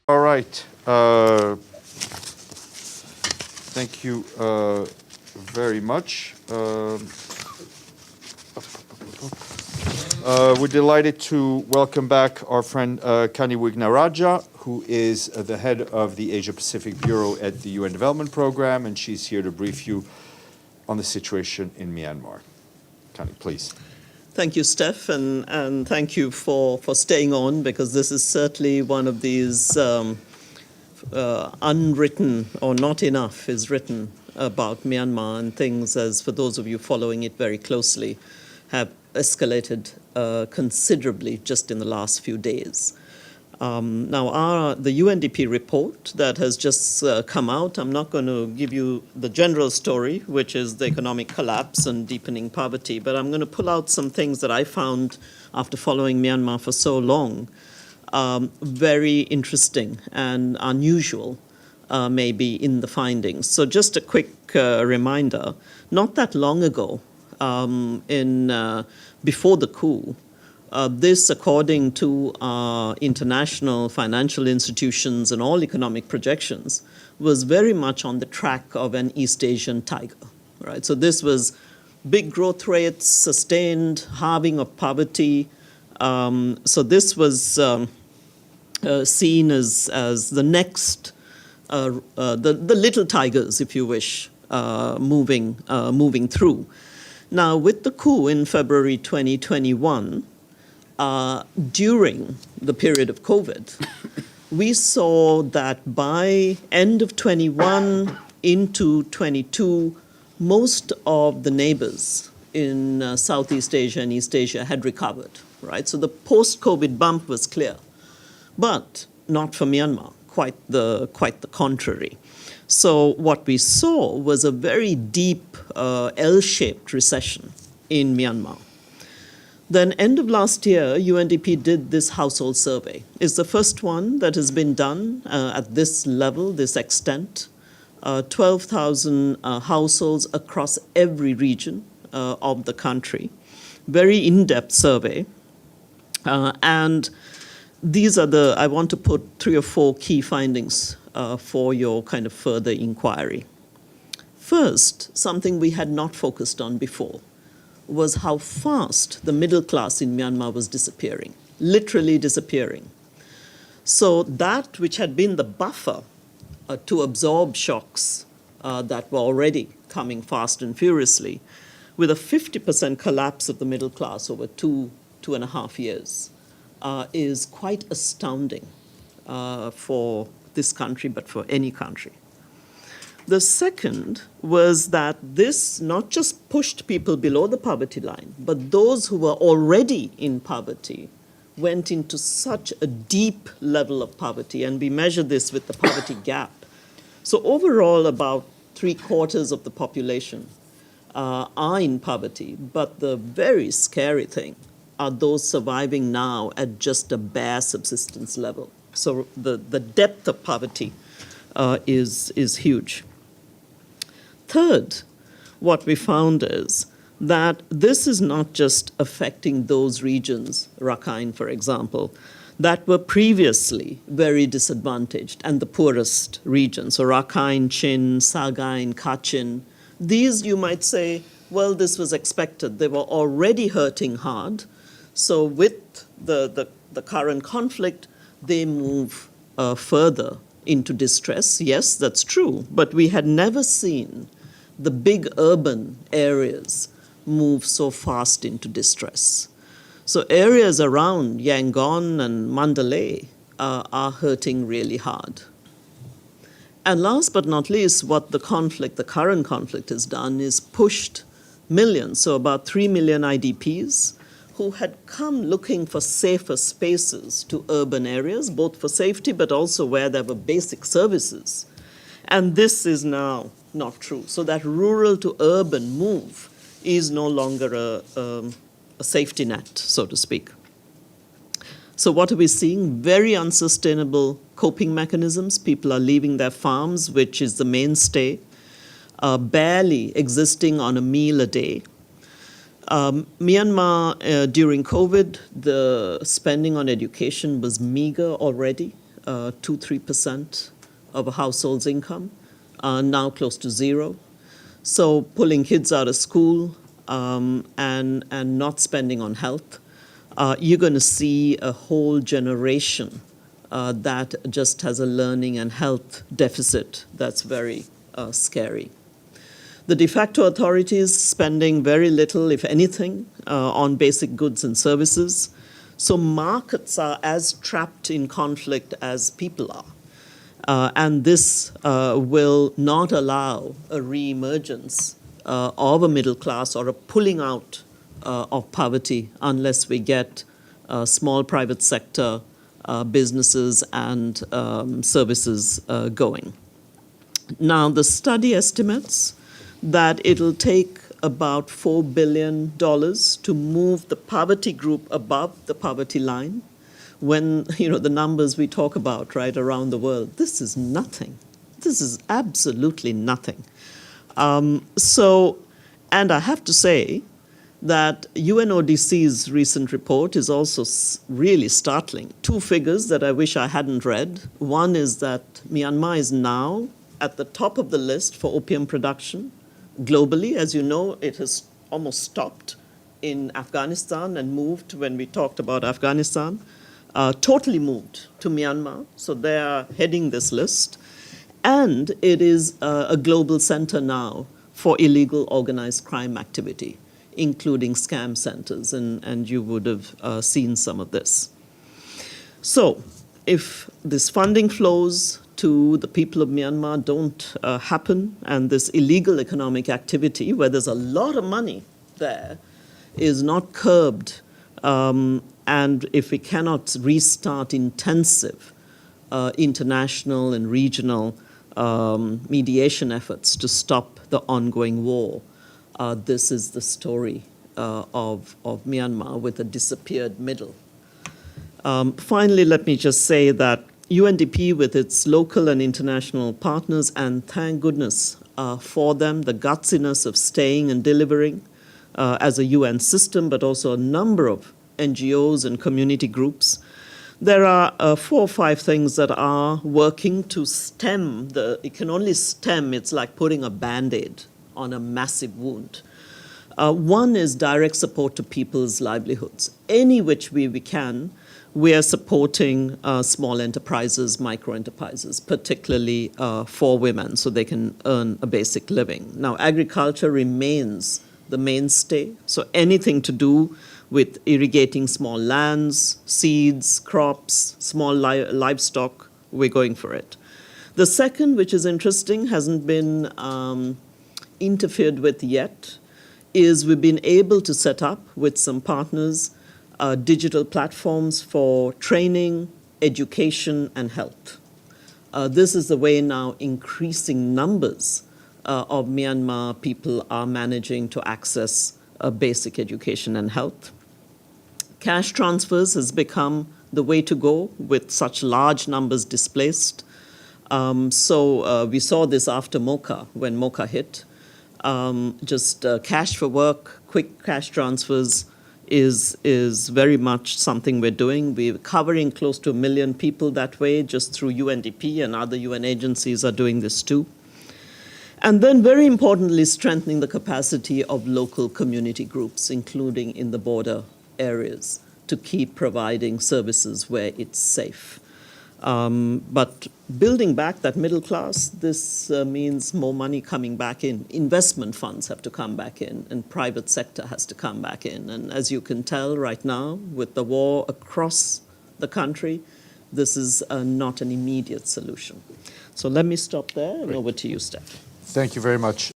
All right. Thank you very much. We're delighted to welcome back our friend Kanni Wignaraja, who is the head of the Asia Pacific Bureau at the UN Development Program, and she's here to brief you on the situation in Myanmar. Kanni, please. Thank you, Steph, and thank you for staying on, because this is certainly one of these unwritten, or not enough is written about Myanmar, and things, as for those of you following it very closely, have escalated considerably just in the last few days. Now, the UNDP report that has just come out, I'm not going to give you the general story, which is the economic collapse and deepening poverty, but I'm going to pull out some things that I found after following Myanmar for so long, very interesting and unusual, maybe, in the findings. So just a quick reminder, not that long ago, before the coup, this, according to international financial institutions and all economic projections, was very much on the track of an East Asian tiger, right? So this was big growth rates, sustained halving of poverty. So this was seen as the next, the little tigers, if you wish, moving through. Now, with the coup in February 2021, during the period of COVID, we saw that by end of 21 into 22, most of the neighbors in Southeast Asia and East Asia had recovered, right? So the post-COVID bump was clear, but not for Myanmar, quite the contrary. So what we saw was a very deep L-shaped recession in Myanmar. Then end of last year, UNDP did this household survey. It's the first one that has been done at this level, this extent. 12,000 households across every region of the country. Very in-depth survey. And these are I want to put 3 or 4 key findings for your kind of further inquiry. First, something we had not focused on before was how fast the middle class in Myanmar was disappearing, literally disappearing. So that which had been the buffer to absorb shocks that were already coming fast and furiously, with a 50% collapse of the middle class over 2.5 years, is quite astounding for this country, but for any country. The second was that this not just pushed people below the poverty line, but those who were already in poverty went into such a deep level of poverty, and we measure this with the poverty gap. So overall, about 3/4 of the population are in poverty, but the very scary thing are those surviving now at just a bare subsistence level. So the depth of poverty is huge. Third, what we found is that this is not just affecting those regions, Rakhine, for example, that were previously very disadvantaged and the poorest regions. So Rakhine, Chin, Sagaing, Kachin, these you might say, well, this was expected. They were already hurting hard. So with the current conflict, they move further into distress. Yes, that's true, but we had never seen the big urban areas move so fast into distress. So areas around Yangon and Mandalay are hurting really hard. And last but not least, what the current conflict has done is pushed millions, so about 3 million IDPs, who had come looking for safer spaces to urban areas, both for safety but also where there were basic services. And this is now not true. So that rural to urban move is no longer a safety net, so to speak. So what are we seeing? Very unsustainable coping mechanisms. People are leaving their farms, which is the mainstay, barely existing on a meal a day. Myanmar, during COVID, the spending on education was meager already. 2-3% of a household's income, now close to zero. So pulling kids out of school and not spending on health, you're going to see a whole generation that just has a learning and health deficit that's very scary. The de facto authorities spending very little, if anything, on basic goods and services. So markets are as trapped in conflict as people are. And this will not allow a re-emergence of a middle class or a pulling out of poverty unless we get small private sector businesses and services going. Now, the study estimates that it'll take about $4 billion to move the poverty group above the poverty line. When, the numbers we talk about, right, around the world, this is nothing. This is absolutely nothing. And I have to say that UNODC's recent report is also really startling. Two figures that I wish I hadn't read. One is that Myanmar is now at the top of the list for opium production globally. As you know, it has almost stopped in Afghanistan and moved, when we talked about Afghanistan, totally moved to Myanmar. So they are heading this list. And it is a global center now for illegal organized crime activity, including scam centers, and you would have seen some of this. So if this funding flows to the people of Myanmar don't happen, and this illegal economic activity, where there's a lot of money there, is not curbed, and if we cannot restart intensive international and regional mediation efforts to stop the ongoing war, this is the story of Myanmar with a disappeared middle. Finally, let me just say that UNDP, with its local and international partners, and thank goodness for them, the gutsiness of staying and delivering as a UN system, but also a number of NGOs and community groups. There are 4 or 5 things that are working to stem it can only stem, it's like putting a Band-Aid on a massive wound. One is direct support to people's livelihoods. Any which way we can, we are supporting small enterprises, micro enterprises, particularly for women, so they can earn a basic living. Now, agriculture remains the mainstay, so anything to do with irrigating small lands, seeds, crops, small livestock, we're going for it. The second, which is interesting, hasn't been interfered with yet, is we've been able to set up with some partners digital platforms for training, education, and health. This is the way now increasing numbers of Myanmar people are managing to access basic education and health. Cash transfers has become the way to go with such large numbers displaced. So we saw this after MOCA, when MOCA hit. Just cash for work, quick cash transfers is very much something we're doing. We're covering close to 1 million people that way, just through UNDP, and other UN agencies are doing this too. And then, very importantly, strengthening the capacity of local community groups, including in the border areas, to keep providing services where it's safe. But building back that middle class, this means more money coming back in. Investment funds have to come back in, and private sector has to come back in. And as you can tell right now, with the war across the country, this is not an immediate solution. So let me stop there, and over to you, Steph. Thank you very much.